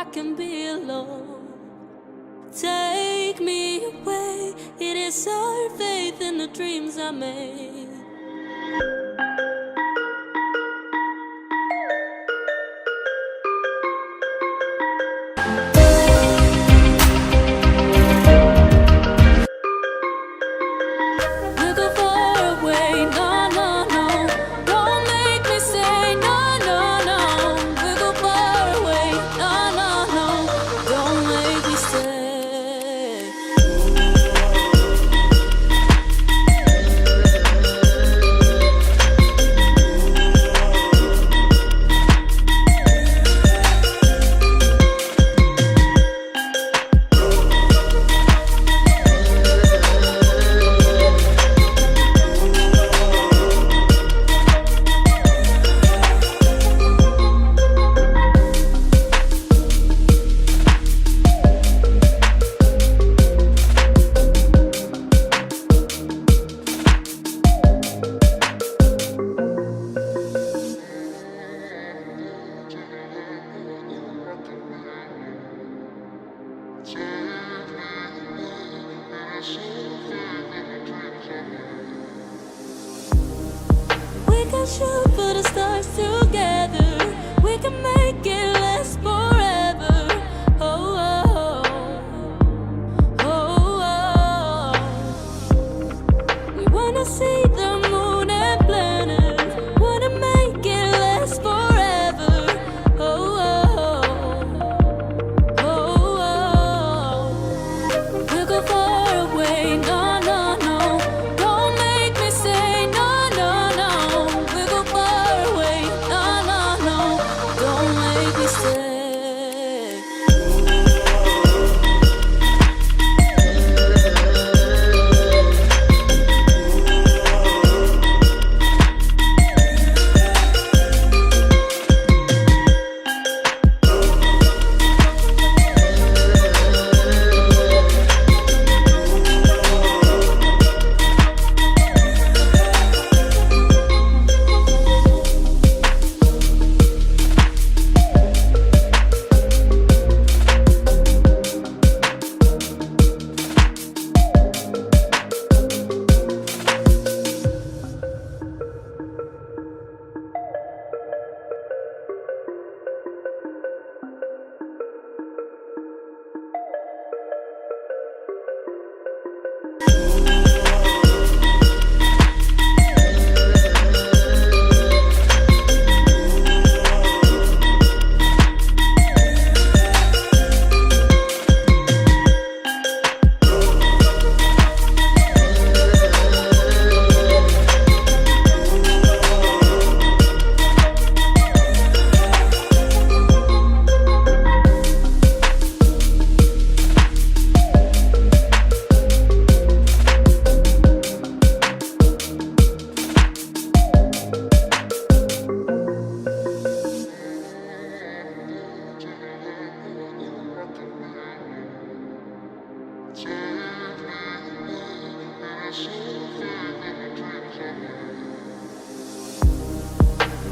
I can be alone. Take me away, it is our faith in the dreams I made. We'll go far away, no, no, no. Don't make me say no, no, no. We'll go far away, no, no, no. Don't make me stay. We can shoot for the stars together. We can make it last forever. Oh, oh, oh, oh, oh. We wanna see the moon and planets. Wanna make it last forever. Oh, oh, oh, oh. We'll go far away, no, no, no. Don't make me say no, no, no. We'll go far away, no, no, no. Don't make me stay.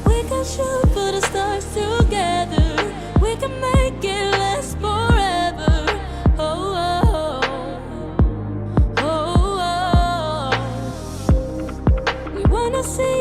We can shoot for the stars together. We can make it last forever. Oh, oh, oh, oh. We wanna see